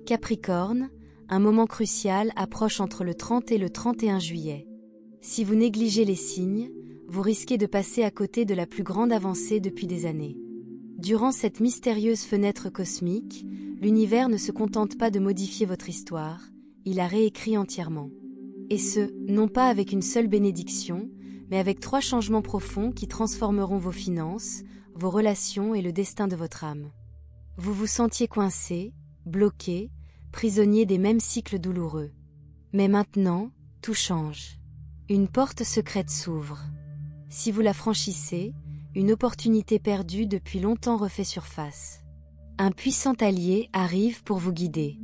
Capricorne, un moment crucial approche entre le 30 et le 31 juillet. Si vous négligez les signes, vous risquez de passer à côté de la plus grande avancée depuis des années. Durant cette mystérieuse fenêtre cosmique, l'univers ne se contente pas de modifier votre histoire, il la réécrit entièrement. Et ce, non pas avec une seule bénédiction, mais avec 3 changements profonds qui transformeront vos finances, vos relations et le destin de votre âme. Vous vous sentiez coincé, bloqué, prisonnier des mêmes cycles douloureux. Mais maintenant, tout change. Une porte secrète s'ouvre. Si vous la franchissez, une opportunité perdue depuis longtemps refait surface. Un puissant allié arrive pour vous guider.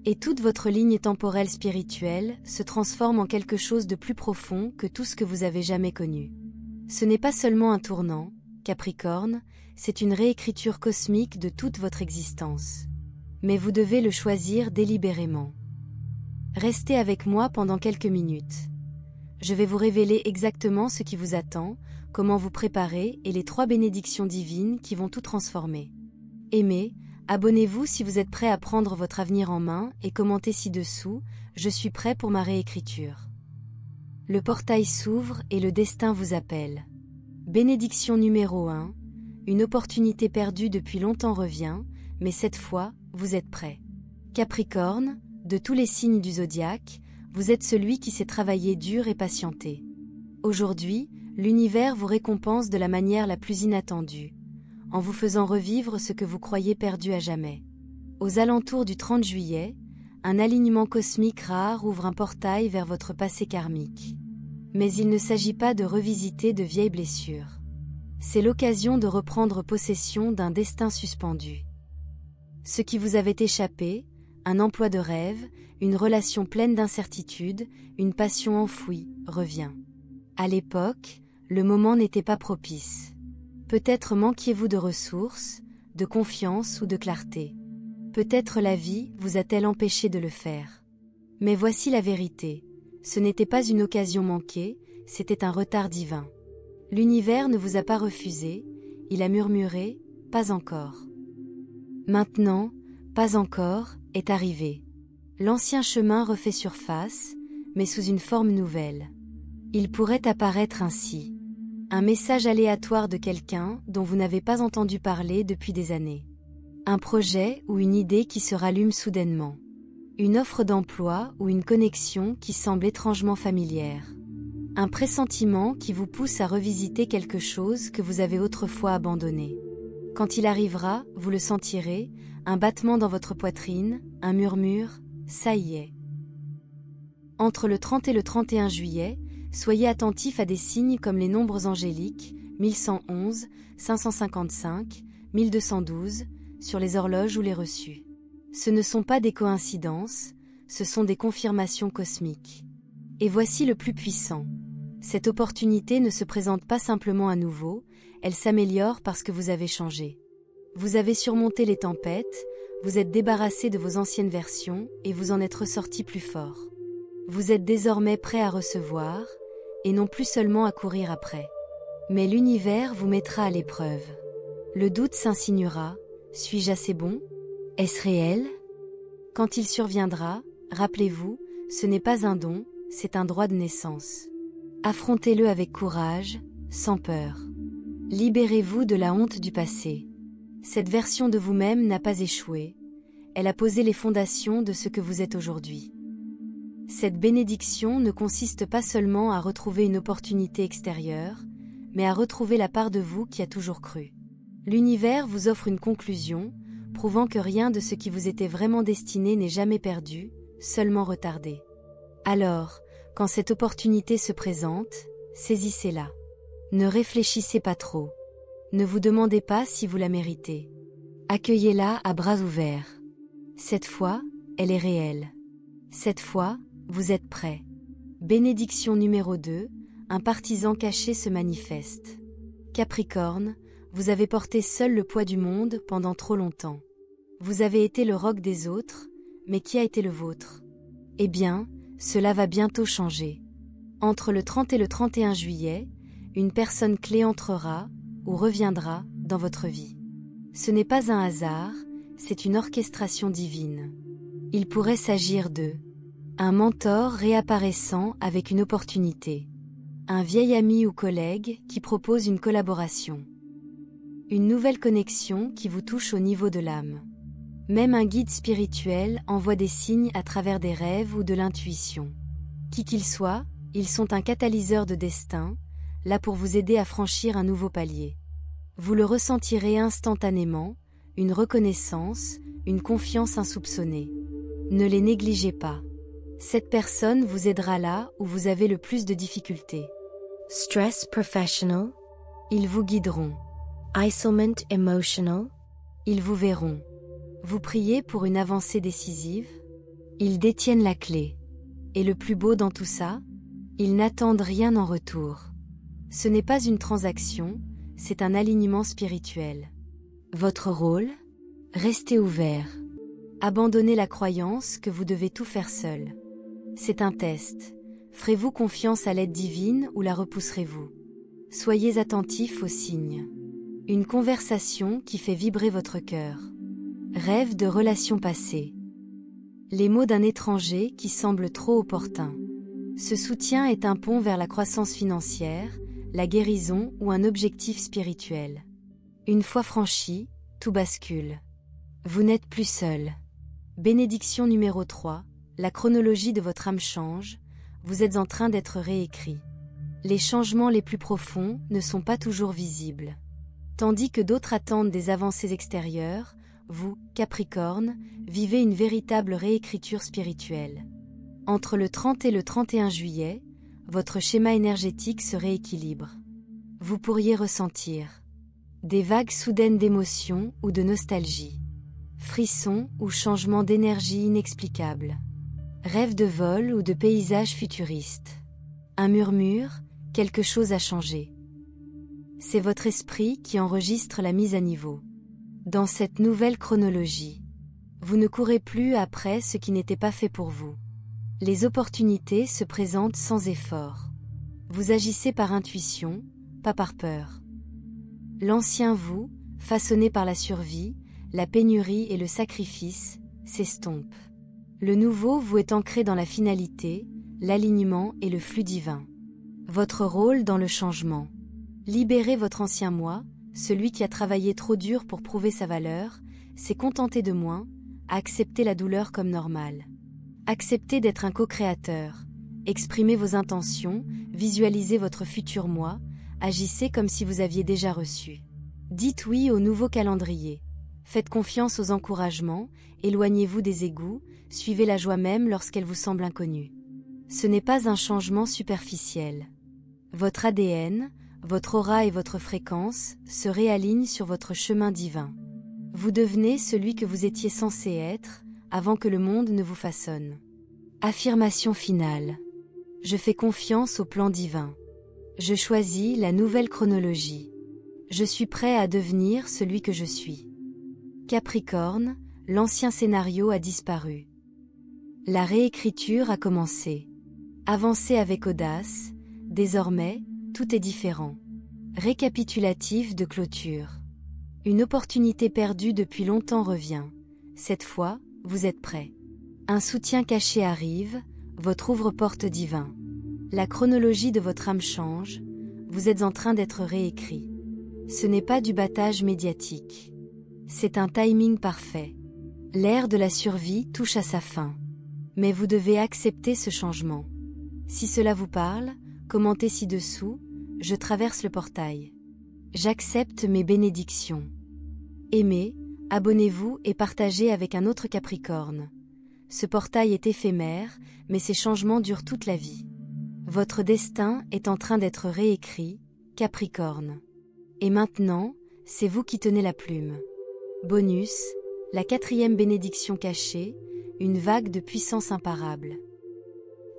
Et toute votre ligne temporelle spirituelle se transforme en quelque chose de plus profond que tout ce que vous avez jamais connu. Ce n'est pas seulement un tournant, Capricorne, c'est une réécriture cosmique de toute votre existence. Mais vous devez le choisir délibérément. Restez avec moi pendant quelques minutes. Je vais vous révéler exactement ce qui vous attend, comment vous préparer et les 3 bénédictions divines qui vont tout transformer. Aimez, abonnez-vous si vous êtes prêt à prendre votre avenir en main et commentez ci-dessous, je suis prêt pour ma réécriture. Le portail s'ouvre et le destin vous appelle. Bénédiction numéro 1, une opportunité perdue depuis longtemps revient, mais cette fois, vous êtes prêt. Capricorne, de tous les signes du zodiaque, vous êtes celui qui s'est travaillé dur et patienté. Aujourd'hui, l'univers vous récompense de la manière la plus inattendue, en vous faisant revivre ce que vous croyez perdu à jamais. Aux alentours du 30 juillet, un alignement cosmique rare ouvre un portail vers votre passé karmique. Mais il ne s'agit pas de revisiter de vieilles blessures. C'est l'occasion de reprendre possession d'un destin suspendu. Ce qui vous avait échappé, un emploi de rêve, une relation pleine d'incertitudes, une passion enfouie, revient. À l'époque, le moment n'était pas propice. Peut-être manquiez-vous de ressources, de confiance ou de clarté. Peut-être la vie vous a-t-elle empêché de le faire. Mais voici la vérité. Ce n'était pas une occasion manquée, c'était un retard divin. L'univers ne vous a pas refusé, il a murmuré « pas encore ». Maintenant, pas encore, est arrivé. L'ancien chemin refait surface, mais sous une forme nouvelle. Il pourrait apparaître ainsi. Un message aléatoire de quelqu'un dont vous n'avez pas entendu parler depuis des années. Un projet ou une idée qui se rallume soudainement. Une offre d'emploi ou une connexion qui semble étrangement familière. Un pressentiment qui vous pousse à revisiter quelque chose que vous avez autrefois abandonné. Quand il arrivera, vous le sentirez, un battement dans votre poitrine, un murmure, ça y est. Entre le 30 et le 31 juillet, soyez attentifs à des signes comme les nombres angéliques, 1111, 555, 1212, sur les horloges ou les reçus. Ce ne sont pas des coïncidences, ce sont des confirmations cosmiques. Et voici le plus puissant. Cette opportunité ne se présente pas simplement à nouveau, elle s'améliore parce que vous avez changé. Vous avez surmonté les tempêtes, vous êtes débarrassé de vos anciennes versions et vous en êtes ressorti plus fort. Vous êtes désormais prêt à recevoir, et non plus seulement à courir après. Mais l'univers vous mettra à l'épreuve. Le doute s'insinuera, suis-je assez bon? Est-ce réel? Quand il surviendra, rappelez-vous, ce n'est pas un don, c'est un droit de naissance. Affrontez-le avec courage, sans peur. Libérez-vous de la honte du passé. Cette version de vous-même n'a pas échoué, elle a posé les fondations de ce que vous êtes aujourd'hui. Cette bénédiction ne consiste pas seulement à retrouver une opportunité extérieure, mais à retrouver la part de vous qui a toujours cru. L'univers vous offre une conclusion, prouvant que rien de ce qui vous était vraiment destiné n'est jamais perdu, seulement retardé. Alors, quand cette opportunité se présente, saisissez-la. Ne réfléchissez pas trop. Ne vous demandez pas si vous la méritez. Accueillez-la à bras ouverts. Cette fois, elle est réelle. Cette fois, vous êtes prêt. Bénédiction numéro 2, un partisan caché se manifeste. Capricorne, vous avez porté seul le poids du monde pendant trop longtemps. Vous avez été le roc des autres, mais qui a été le vôtre? Eh bien, cela va bientôt changer. Entre le 30 et le 31 juillet, une personne clé entrera, ou reviendra, dans votre vie. Ce n'est pas un hasard, c'est une orchestration divine. Il pourrait s'agir de un mentor réapparaissant avec une opportunité, un vieil ami ou collègue qui propose une collaboration, une nouvelle connexion qui vous touche au niveau de l'âme. Même un guide spirituel envoie des signes à travers des rêves ou de l'intuition. Qui qu'ils soient, ils sont un catalyseur de destin, là pour vous aider à franchir un nouveau palier. Vous le ressentirez instantanément, une reconnaissance, une confiance insoupçonnée. Ne les négligez pas. Cette personne vous aidera là où vous avez le plus de difficultés. Stress professional, ils vous guideront. Isolement emotional, ils vous verront. Vous priez pour une avancée décisive, ils détiennent la clé. Et le plus beau dans tout ça, ils n'attendent rien en retour. Ce n'est pas une transaction, c'est un alignement spirituel. Votre rôle? Restez ouvert. Abandonnez la croyance que vous devez tout faire seul. C'est un test. Ferez-vous confiance à l'aide divine ou la repousserez-vous? Soyez attentif aux signes. Une conversation qui fait vibrer votre cœur. Rêve de relations passées. Les mots d'un étranger qui semble trop opportun. Ce soutien est un pont vers la croissance financière, la guérison ou un objectif spirituel. Une fois franchi, tout bascule. Vous n'êtes plus seul. Bénédiction numéro 3, la chronologie de votre âme change, vous êtes en train d'être réécrit. Les changements les plus profonds ne sont pas toujours visibles. Tandis que d'autres attendent des avancées extérieures, vous, Capricorne, vivez une véritable réécriture spirituelle. Entre le 30 et le 31 juillet, votre schéma énergétique se rééquilibre. Vous pourriez ressentir des vagues soudaines d'émotions ou de nostalgie, frissons ou changements d'énergie inexplicables, rêves de vol ou de paysages futuristes. Un murmure, quelque chose a changé. C'est votre esprit qui enregistre la mise à niveau. Dans cette nouvelle chronologie, vous ne courez plus après ce qui n'était pas fait pour vous. Les opportunités se présentent sans effort. Vous agissez par intuition, pas par peur. L'ancien vous, façonné par la survie, la pénurie et le sacrifice, s'estompe. Le nouveau vous est ancré dans la finalité, l'alignement et le flux divin. Votre rôle dans le changement. Libérez votre ancien moi, celui qui a travaillé trop dur pour prouver sa valeur, s'est contenté de moins, a accepté la douleur comme normale. Acceptez d'être un co-créateur, exprimez vos intentions, visualisez votre futur moi, agissez comme si vous aviez déjà reçu. Dites oui au nouveau calendrier. Faites confiance aux encouragements, éloignez-vous des égouts, suivez la joie même lorsqu'elle vous semble inconnue. Ce n'est pas un changement superficiel. Votre ADN, votre aura et votre fréquence se réalignent sur votre chemin divin. Vous devenez celui que vous étiez censé être, avant que le monde ne vous façonne. Affirmation finale. Je fais confiance au plan divin. Je choisis la nouvelle chronologie. Je suis prêt à devenir celui que je suis. Capricorne, l'ancien scénario a disparu. La réécriture a commencé. Avancez avec audace, désormais, tout est différent. Récapitulatif de clôture. Une opportunité perdue depuis longtemps revient. Cette fois, vous êtes prêt. Un soutien caché arrive, votre ouvre-porte divin. La chronologie de votre âme change, vous êtes en train d'être réécrit. Ce n'est pas du battage médiatique. C'est un timing parfait. L'ère de la survie touche à sa fin. Mais vous devez accepter ce changement. Si cela vous parle, commentez ci-dessous, je traverse le portail. J'accepte mes bénédictions. Aimez, abonnez-vous et partagez avec un autre Capricorne. Ce portail est éphémère, mais ces changements durent toute la vie. Votre destin est en train d'être réécrit, Capricorne. Et maintenant, c'est vous qui tenez la plume. Bonus, la 4e bénédiction cachée, une vague de puissance imparable.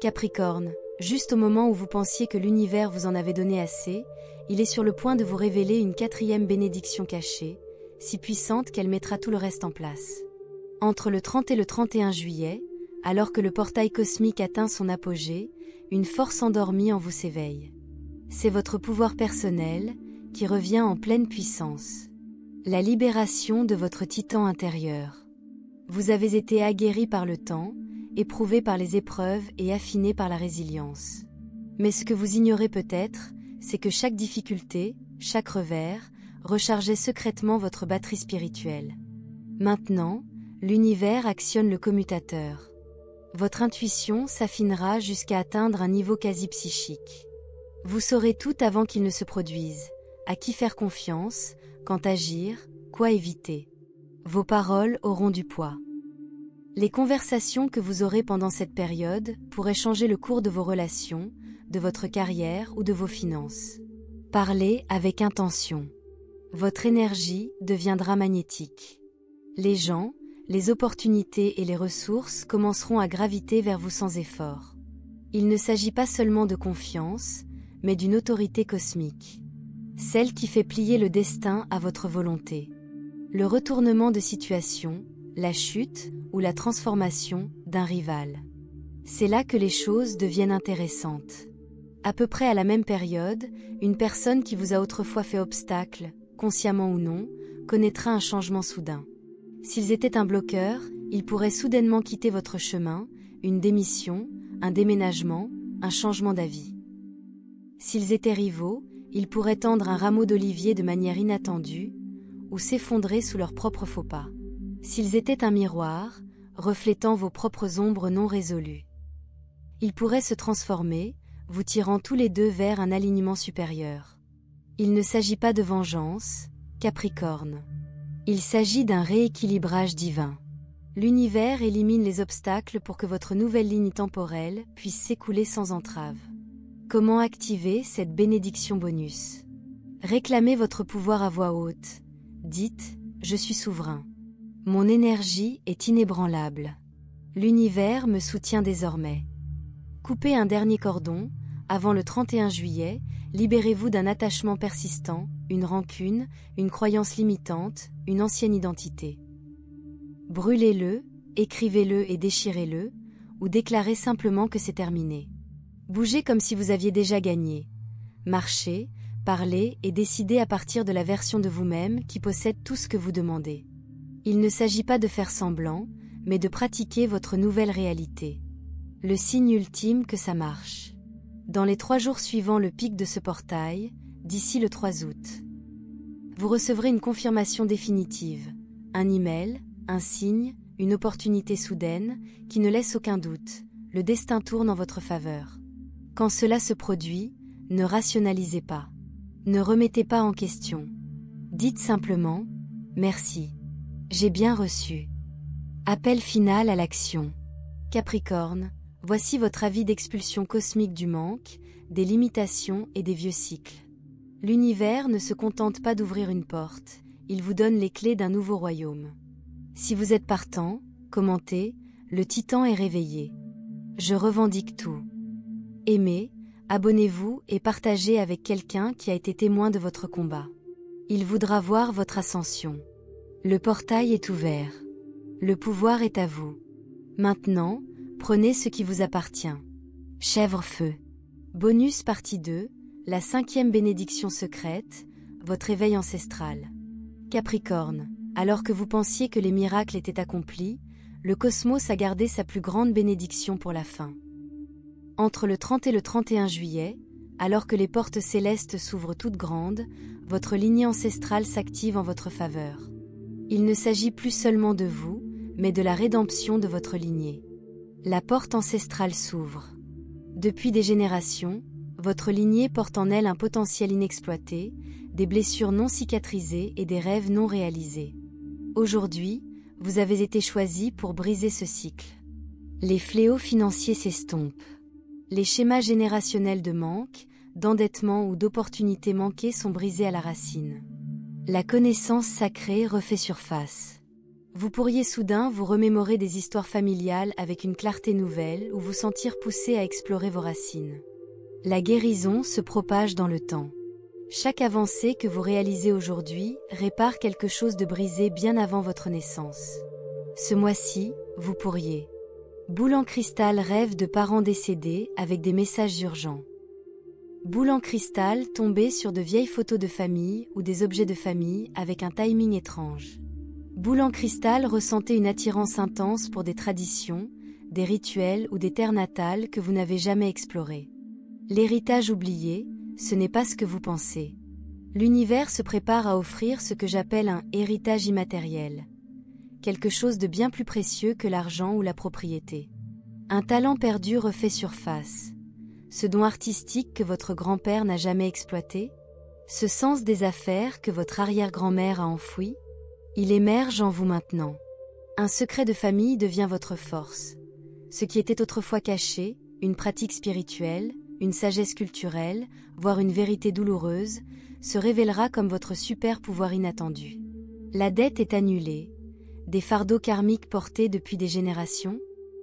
Capricorne, juste au moment où vous pensiez que l'univers vous en avait donné assez, il est sur le point de vous révéler une 4e bénédiction cachée, si puissante qu'elle mettra tout le reste en place. Entre le 30 et le 31 juillet, alors que le portail cosmique atteint son apogée, une force endormie en vous s'éveille. C'est votre pouvoir personnel, qui revient en pleine puissance. La libération de votre titan intérieur. Vous avez été aguerri par le temps, éprouvé par les épreuves et affiné par la résilience. Mais ce que vous ignorez peut-être, c'est que chaque difficulté, chaque revers, rechargeait secrètement votre batterie spirituelle. Maintenant, l'univers actionne le commutateur. Votre intuition s'affinera jusqu'à atteindre un niveau quasi psychique. Vous saurez tout avant qu'il ne se produise, à qui faire confiance, quand agir, quoi éviter. Vos paroles auront du poids. Les conversations que vous aurez pendant cette période pourraient changer le cours de vos relations, de votre carrière ou de vos finances. Parlez avec intention. Votre énergie deviendra magnétique. Les gens, les opportunités et les ressources commenceront à graviter vers vous sans effort. Il ne s'agit pas seulement de confiance, mais d'une autorité cosmique. Celle qui fait plier le destin à votre volonté. Le retournement de situation, la chute ou la transformation d'un rival. C'est là que les choses deviennent intéressantes. À peu près à la même période, une personne qui vous a autrefois fait obstacle, consciemment ou non, connaîtra un changement soudain. S'ils étaient un bloqueur, ils pourraient soudainement quitter votre chemin, une démission, un déménagement, un changement d'avis. S'ils étaient rivaux, ils pourraient tendre un rameau d'olivier de manière inattendue, ou s'effondrer sous leurs propres faux pas. S'ils étaient un miroir, reflétant vos propres ombres non résolues. Ils pourraient se transformer, vous tirant tous les deux vers un alignement supérieur. Il ne s'agit pas de vengeance, Capricorne. Il s'agit d'un rééquilibrage divin. L'univers élimine les obstacles pour que votre nouvelle ligne temporelle puisse s'écouler sans entrave. Comment activer cette bénédiction bonus? Réclamez votre pouvoir à voix haute. Dites « Je suis souverain ». Mon énergie est inébranlable. L'univers me soutient désormais. Coupez un dernier cordon, avant le 31 juillet, libérez-vous d'un attachement persistant, une rancune, une croyance limitante, une ancienne identité. Brûlez-le, écrivez-le et déchirez-le, ou déclarez simplement que c'est terminé. Bougez comme si vous aviez déjà gagné. Marchez, parlez et décidez à partir de la version de vous-même qui possède tout ce que vous demandez. Il ne s'agit pas de faire semblant, mais de pratiquer votre nouvelle réalité. Le signe ultime que ça marche. Dans les 3 jours suivant le pic de ce portail, d'ici le 3 août, vous recevrez une confirmation définitive, un email, un signe, une opportunité soudaine, qui ne laisse aucun doute, le destin tourne en votre faveur. Quand cela se produit, ne rationalisez pas. Ne remettez pas en question. Dites simplement « Merci. J'ai bien reçu ». Appel final à l'action. Capricorne, voici votre avis d'expulsion cosmique du manque, des limitations et des vieux cycles. L'univers ne se contente pas d'ouvrir une porte, il vous donne les clés d'un nouveau royaume. Si vous êtes partant, commentez « Le Titan est réveillé. Je revendique tout ». Aimez, abonnez-vous et partagez avec quelqu'un qui a été témoin de votre combat. Il voudra voir votre ascension. Le portail est ouvert. Le pouvoir est à vous. Maintenant, prenez ce qui vous appartient. Chèvre-feu. Bonus partie 2, la 5e bénédiction secrète, votre éveil ancestral. Capricorne, alors que vous pensiez que les miracles étaient accomplis, le cosmos a gardé sa plus grande bénédiction pour la fin. Entre le 30 et le 31 juillet, alors que les portes célestes s'ouvrent toutes grandes, votre lignée ancestrale s'active en votre faveur. Il ne s'agit plus seulement de vous, mais de la rédemption de votre lignée. La porte ancestrale s'ouvre. Depuis des générations, votre lignée porte en elle un potentiel inexploité, des blessures non cicatrisées et des rêves non réalisés. Aujourd'hui, vous avez été choisi pour briser ce cycle. Les fléaux financiers s'estompent. Les schémas générationnels de manque, d'endettement ou d'opportunités manquées sont brisés à la racine. La connaissance sacrée refait surface. Vous pourriez soudain vous remémorer des histoires familiales avec une clarté nouvelle ou vous sentir poussé à explorer vos racines. La guérison se propage dans le temps. Chaque avancée que vous réalisez aujourd'hui répare quelque chose de brisé bien avant votre naissance. Ce mois-ci, vous pourriez. Boule en cristal rêve de parents décédés avec des messages urgents. Boule en cristal tombée sur de vieilles photos de famille ou des objets de famille avec un timing étrange. Boule en cristal, ressentez une attirance intense pour des traditions, des rituels ou des terres natales que vous n'avez jamais explorées. L'héritage oublié, ce n'est pas ce que vous pensez. L'univers se prépare à offrir ce que j'appelle un héritage immatériel. Quelque chose de bien plus précieux que l'argent ou la propriété. Un talent perdu refait surface. Ce don artistique que votre grand-père n'a jamais exploité. Ce sens des affaires que votre arrière-grand-mère a enfoui. Il émerge en vous maintenant. Un secret de famille devient votre force. Ce qui était autrefois caché, une pratique spirituelle, une sagesse culturelle, voire une vérité douloureuse, se révélera comme votre super pouvoir inattendu. La dette est annulée. Des fardeaux karmiques portés depuis des générations.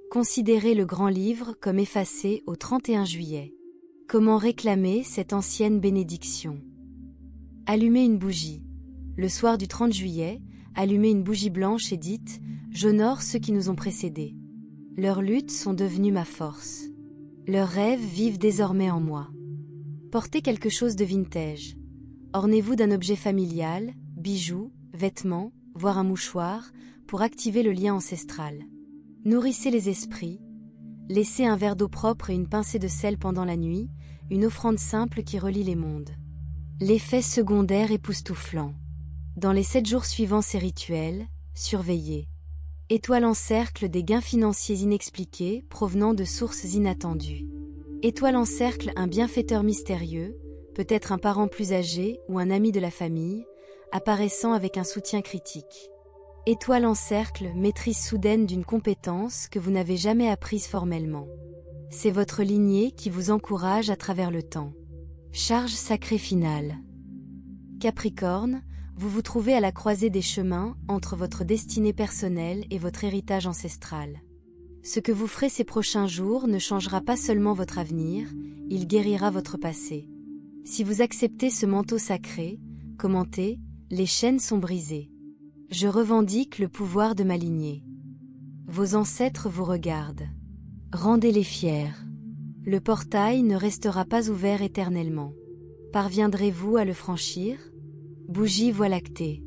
Considérez le grand livre comme effacé au 31 juillet. Comment réclamer cette ancienne bénédiction? Allumez une bougie. Le soir du 30 juillet, allumez une bougie blanche et dites « J'honore ceux qui nous ont précédés. Leurs luttes sont devenues ma force. Leurs rêves vivent désormais en moi. » Portez quelque chose de vintage. Ornez-vous d'un objet familial, bijoux, vêtements, voire un mouchoir, pour activer le lien ancestral. Nourrissez les esprits. Laissez un verre d'eau propre et une pincée de sel pendant la nuit, une offrande simple qui relie les mondes. L'effet secondaire époustouflant. Dans les 7 jours suivant ces rituels, surveillez. Étoile en cercle, des gains financiers inexpliqués provenant de sources inattendues. Étoile en cercle, un bienfaiteur mystérieux, peut-être un parent plus âgé ou un ami de la famille, apparaissant avec un soutien critique. Étoile en cercle, maîtrise soudaine d'une compétence que vous n'avez jamais apprise formellement. C'est votre lignée qui vous encourage à travers le temps. Charge sacrée finale. Capricorne, vous vous trouvez à la croisée des chemins entre votre destinée personnelle et votre héritage ancestral. Ce que vous ferez ces prochains jours ne changera pas seulement votre avenir, il guérira votre passé. Si vous acceptez ce manteau sacré, commentez « Les chaînes sont brisées. Je revendique le pouvoir de ma lignée. » Vos ancêtres vous regardent. Rendez-les fiers. Le portail ne restera pas ouvert éternellement. Parviendrez-vous à le franchir? Bougie Voie lactée.